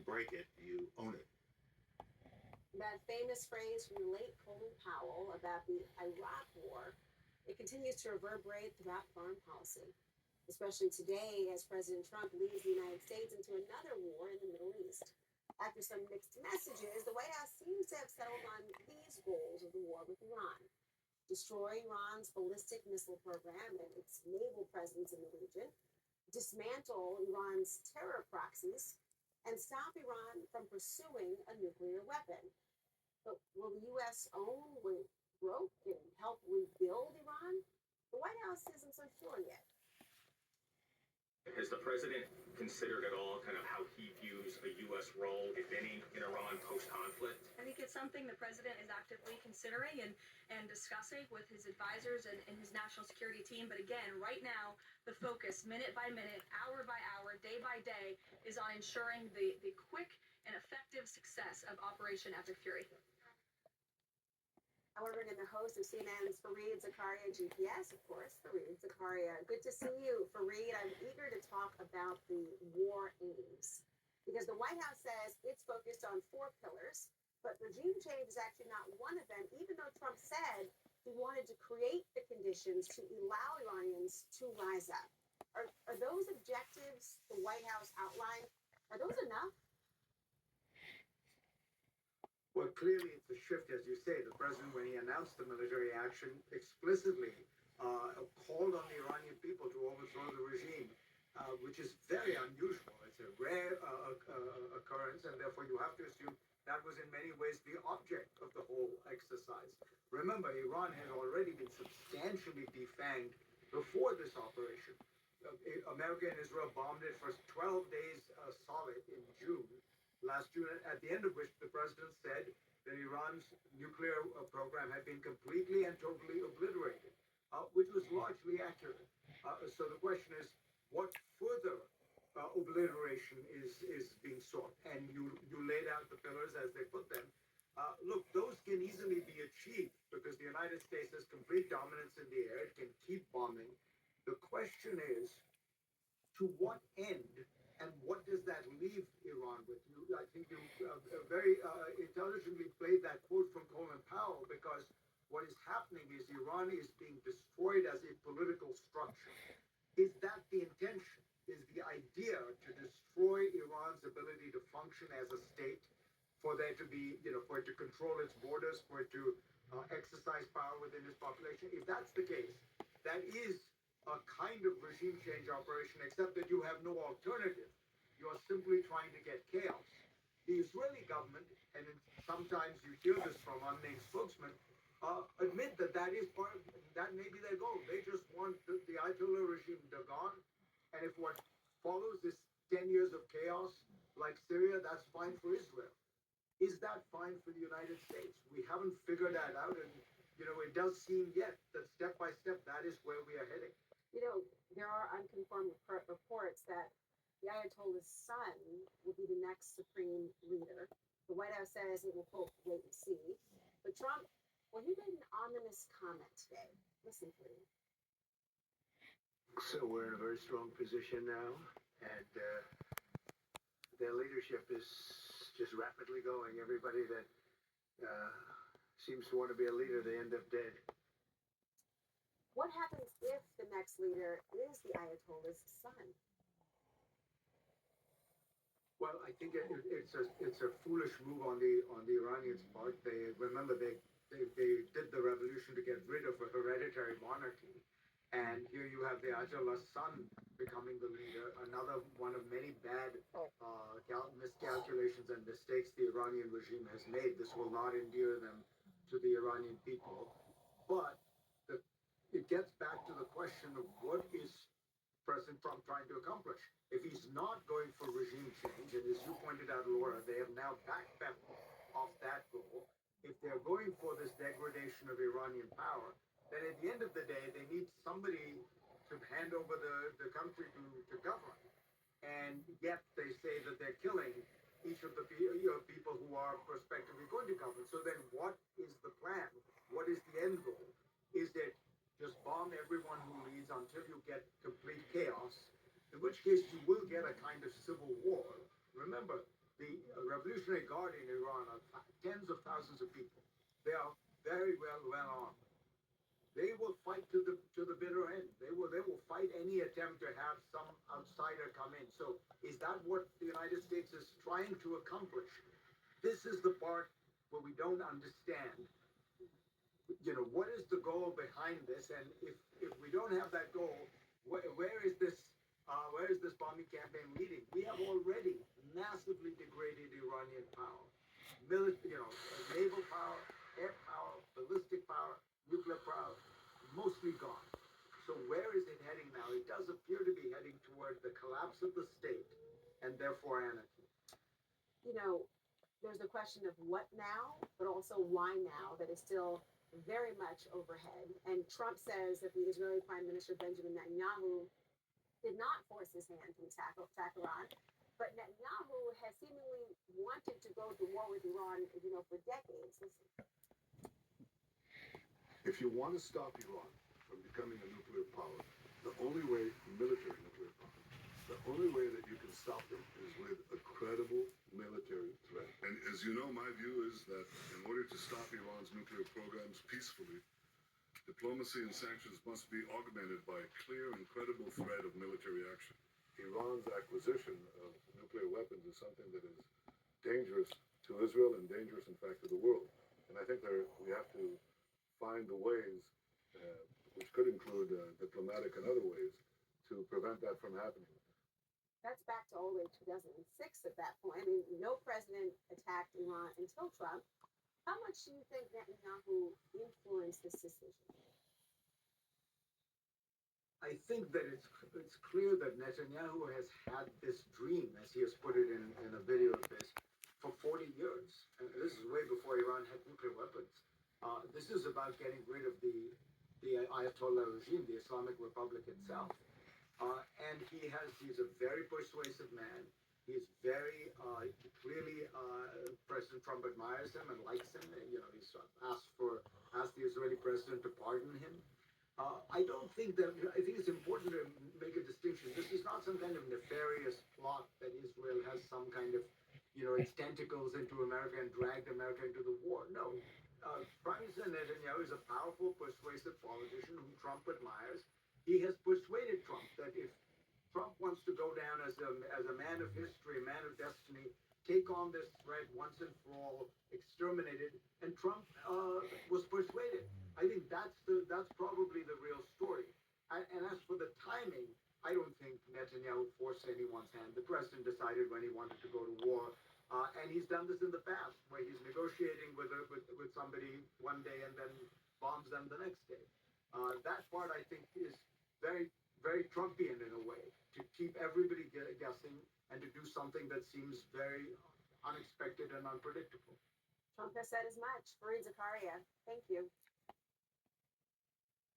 break it, you own it. That famous phrase from the late Colin Powell about the Iraq War, it continues to reverberate throughout foreign policy, especially today as President Trump leads the United States into another war in the Middle East. After some mixed messages, the White House seems to have settled on these goals of the war with Iran: destroy Iran's ballistic missile program and its naval presence in the region, dismantle Iran's terror proxies, and stop Iran from pursuing a nuclear weapon. But will the U.S. own what it broke and help rebuild Iran? The White House isn't so sure yet. Has the president considered at all kind of how he views a U.S. role, if any, in Iran post-conflict? I think it's something the president is actively considering and discussing with his advisors and his national security team. But again, right now, the focus, minute by minute, hour by hour, day by day, is on ensuring the quick and effective success of Operation Epic Fury. I want to bring in the host of CNN's Fareed Zakaria GPS, of course, Fareed Zakaria. Good to see you, Fareed. I'm eager to talk about the war aims because the White House says it's focused on four pillars, but regime change is actually not one of them, even though Trump said he wanted to create the conditions to allow Iranians to rise up. Are those objectives the White House outlined, are those enough? Well, clearly it's a shift, as you say. The president, when he announced the military action, explicitly called on the Iranian people to overthrow the regime, which is very unusual. It's a rare occurrence, and therefore you have to assume that was in many ways the object of the whole exercise. Remember, Iran had already been substantially defanged before this operation. America and Israel bombed it for 12 days solid in June last June, at the end of which the president said that Iran's nuclear program had been completely and totally obliterated, which was largely accurate. So the question is, what further obliteration is being sought? And you laid out the pillars as they put them. Look, those can easily be achieved because the United States has complete dominance in the air. It can keep bombing. The question is, to what end, and what does that leave Iran with? I think you very intelligently played that quote from Colin Powell, because what is happening is Iran is being destroyed as a political structure. Is that the intention? Is the idea to destroy Iran's ability to function as a state, for there to be, for it to control its borders, for it to exercise power within its population? If that's the case, that is a kind of regime change operation, except that you have no alternative. You are simply trying to get chaos. The Israeli government, and sometimes you hear this from unnamed spokesmen, admit that that may be their goal. They just want the Ayatollah regime gone, and if what follows is 10 years of chaos like Syria, that's fine for Israel. Is that fine for the United States? We haven't figured that out, and it does seem yet that step by step that is where we are heading. There are unconfirmed reports that the Ayatollah's son will be the next supreme leader. The White House says it will, quote, wait and see. But Trump, well, he made an ominous comment today. Listen, please. So we're in a very strong position now, and their leadership is just rapidly going. Everybody that seems to want to be a leader, they end up dead. What happens if the next leader is the Ayatollah's son? Well, I think it's a foolish move on the Iranians' part. They did the revolution to get rid of a hereditary monarchy, and here you have the Ayatollah's son becoming the leader. Another one of many bad miscalculations and mistakes the Iranian regime has made. This will not endear them to the Iranian people, but it gets back to the question of what is President Trump trying to accomplish. If he's not going for regime change, and as you pointed out, Laura, they have now backpedaled off that goal. If they're going for this degradation of Iranian power, then at the end of the day, they need somebody to hand over the country to govern. And yet they say that they're killing each of the people who are prospectively going to govern. So then what is the plan? What is the end goal? Is it just bomb everyone who leads until you get complete chaos, in which case you will get a kind of civil war. Remember, The Revolutionary Guard in Iran are tens of thousands of people. They are very well armed. They will fight to the bitter end. They will fight any attempt to have some outsider come in. So is that what the United States is trying to accomplish? This is the part where we don't understand. You know, what is the goal behind this? And if we don't have that goal, where is this bombing campaign leading? We have already massively degraded Iranian power, naval power, air power, ballistic power, nuclear power, mostly gone. So where is it heading now? It does appear to be heading toward the collapse of the state and therefore anarchy. You know, there's the question of what now, but also why now that is still very much overhead. And Trump says that the Israeli Prime Minister Benjamin Netanyahu did not force his hand to attack Iran, but Netanyahu has seemingly wanted to go to war with Iran, for decades. Listen. If you want to stop Iran from becoming a nuclear power, the only way, military nuclear power, the only way that you can stop them is with a credible military threat. And as you know, my view is that in order to stop Iran's nuclear programs peacefully, diplomacy and sanctions must be augmented by a clear and credible threat of military action. Iran's acquisition of nuclear weapons is something that is dangerous to Israel and dangerous, in fact, to the world. And I think we have to find the ways, which could include diplomatic and other ways, to prevent that from happening. That's back to all the way 2006 at that point. I mean, no president attacked Iran until Trump. How much do you think Netanyahu influenced this decision? I think that it's clear that Netanyahu has had this dream, as he has put it in a video of this, for 40 years. And this is way before Iran had nuclear weapons. This is about getting rid of the Ayatollah regime, the Islamic Republic itself. And he's a very persuasive man. He's very clearly, President Trump admires him and likes him. He's asked the Israeli president to pardon him. I think it's important to make a distinction. This is not some kind of nefarious plot that Israel has some kind of, its tentacles into America and dragged America into the war. No. Prime Minister Netanyahu is a powerful, persuasive politician whom Trump admires. He has persuaded Trump that if Trump wants to go down as a man of history, a man of destiny, take on this threat once and for all, exterminate it, and Trump was persuaded. I think that's probably the real story. And as for the timing, I don't think Netanyahu forced anyone's hand. The president decided when he wanted to go to war. And he's done this in the past, where he's negotiating with somebody one day and then bombs them the next day. That part, I think, is very, very Trumpian in a way, to keep everybody guessing and to do something that seems very unexpected and unpredictable. Trump has said as much. Fareed Zakaria, thank you.